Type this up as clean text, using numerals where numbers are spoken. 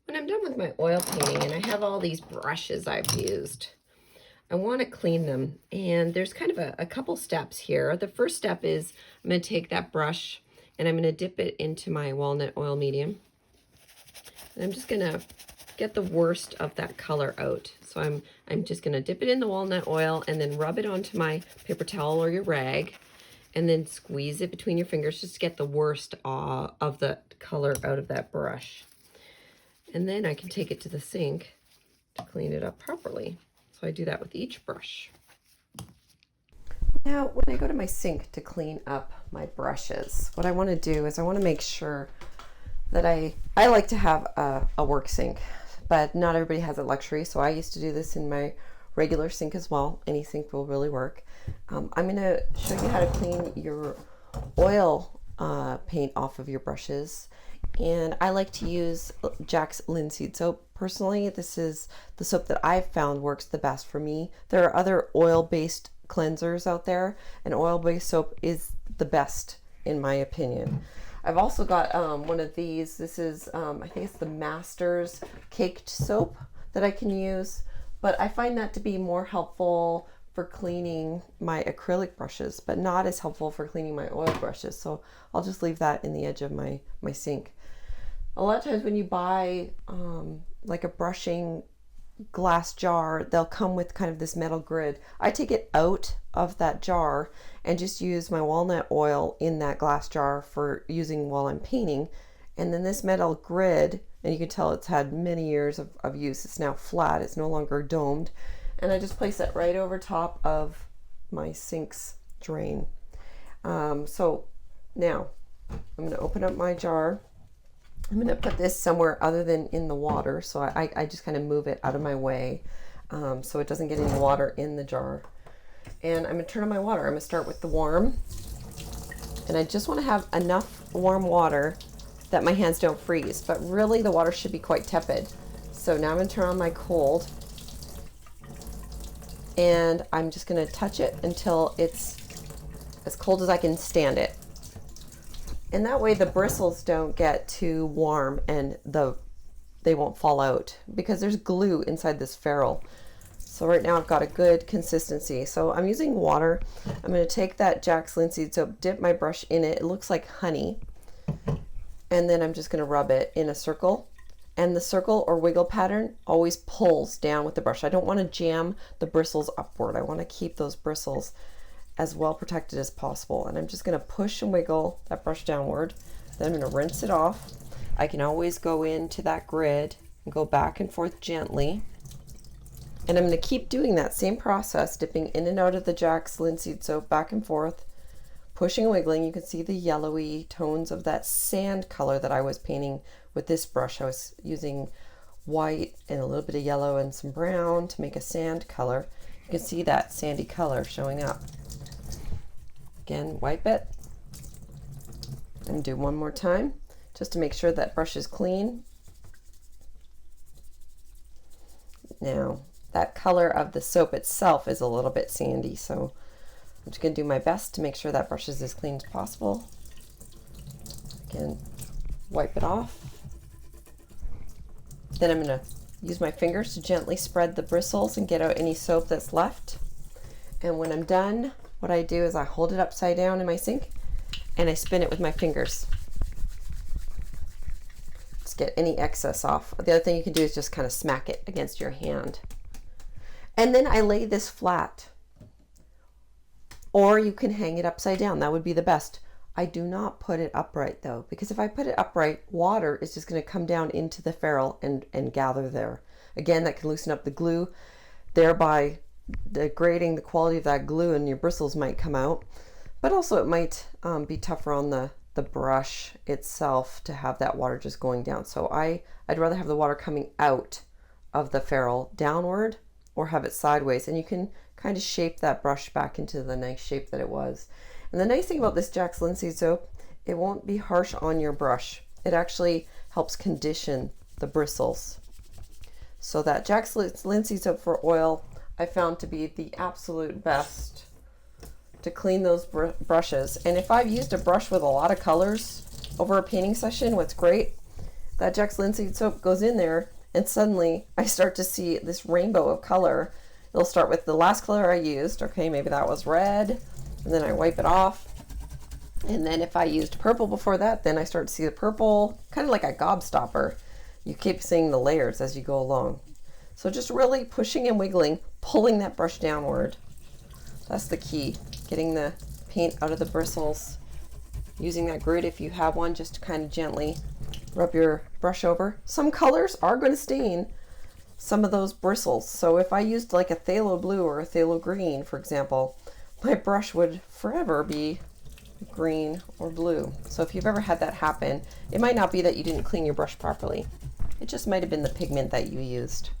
When I'm done with my oil painting and I have all these brushes I've used, I want to clean them. And there's kind of a couple steps here. The first step is I'm going to take that brush and I'm going to dip it into my walnut oil medium. And I'm just going to get the worst of that color out. So I'm just going to dip it in the walnut oil and then rub it onto my paper towel or your rag, and then squeeze it between your fingers just to get the worst of the color out of that brush. And then I can take it to the sink to clean it up properly. So I do that with each brush. Now, when I go to my sink to clean up my brushes, what I want to do is I want to make sure that I like to have a work sink, but not everybody has that luxury. So I used to do this in my regular sink as well. Any sink will really work. I'm going to show you how to clean your oil paint off of your brushes. And I like to use Jack's Linseed soap. Personally, this is the soap that I've found works the best for me. There are other oil-based cleansers out there, and oil-based soap is the best in my opinion. I've also got one of these. This is, I think it's the Masters Caked Soap that I can use, but I find that to be more helpful for cleaning my acrylic brushes, but not as helpful for cleaning my oil brushes. So I'll just leave that in the edge of my sink. A lot of times when you buy like a brushing glass jar, they'll come with kind of this metal grid. I take it out of that jar and just use my walnut oil in that glass jar for using while I'm painting. And then this metal grid, and you can tell it's had many years of use, it's now flat, it's no longer domed. And I just place it right over top of my sink's drain. So now I'm going to open up my jar. I'm going to put this somewhere other than in the water, so I just kind of move it out of my way so it doesn't get any water in the jar. And I'm going to turn on my water. I'm going to start with the warm, and I just want to have enough warm water that my hands don't freeze, but really the water should be quite tepid. So now I'm going to turn on my cold, and I'm just going to touch it until it's as cold as I can stand it. And that way the bristles don't get too warm and they won't fall out because there's glue inside this ferrule. So right now I've got a good consistency. So I'm using water. I'm going to take that Jack's Linseed soap, dip my brush in it. It looks like honey. And then I'm just going to rub it in a circle. And the circle or wiggle pattern always pulls down with the brush. I don't want to jam the bristles upward. I want to keep those bristles as well protected as possible. And I'm just going to push and wiggle that brush downward. Then I'm going to rinse it off. I can always go into that grid and go back and forth gently. And I'm going to keep doing that same process, dipping in and out of the Jack's Linseed soap back and forth, pushing and wiggling. You can see the yellowy tones of that sand color that I was painting with this brush. I was using white and a little bit of yellow and some brown to make a sand color. You can see that sandy color showing up. Again, wipe it and do one more time just to make sure that brush is clean. Now, that color of the soap itself is a little bit sandy, so I'm just going to do my best to make sure that brush is as clean as possible. Again, wipe it off. Then I'm going to use my fingers to gently spread the bristles and get out any soap that's left. And when I'm done, what I do is I hold it upside down in my sink and I spin it with my fingers. Just get any excess off. The other thing you can do is just kind of smack it against your hand. And then I lay this flat. Or you can hang it upside down. That would be the best. I do not put it upright though, because if I put it upright, water is just going to come down into the ferrule and gather there. Again, that can loosen up the glue, thereby degrading the quality of that glue, and your bristles might come out. But also it might be tougher on the brush itself to have that water just going down. So I'd rather have the water coming out of the ferrule downward or have it sideways, and you can kind of shape that brush back into the nice shape that it was. And the nice thing about this Jack's Linseed soap, it won't be harsh on your brush. It actually helps condition the bristles. So that Jack's Linseed soap for oil I found to be the absolute best to clean those brushes. And if I've used a brush with a lot of colors over a painting session, what's great, that Jack's linseed soap goes in there, and suddenly I start to see this rainbow of color. It'll start with the last color I used. Okay, maybe that was red, and then I wipe it off. And then if I used purple before that, then I start to see the purple, kind of like a gobstopper. You keep seeing the layers as you go along. So just really pushing and wiggling, pulling that brush downward. That's the key, getting the paint out of the bristles. Using that grit if you have one, just to kind of gently rub your brush over. Some colors are going to stain some of those bristles. So if I used like a phthalo blue or a phthalo green, for example, my brush would forever be green or blue. So if you've ever had that happen, it might not be that you didn't clean your brush properly. It just might have been the pigment that you used.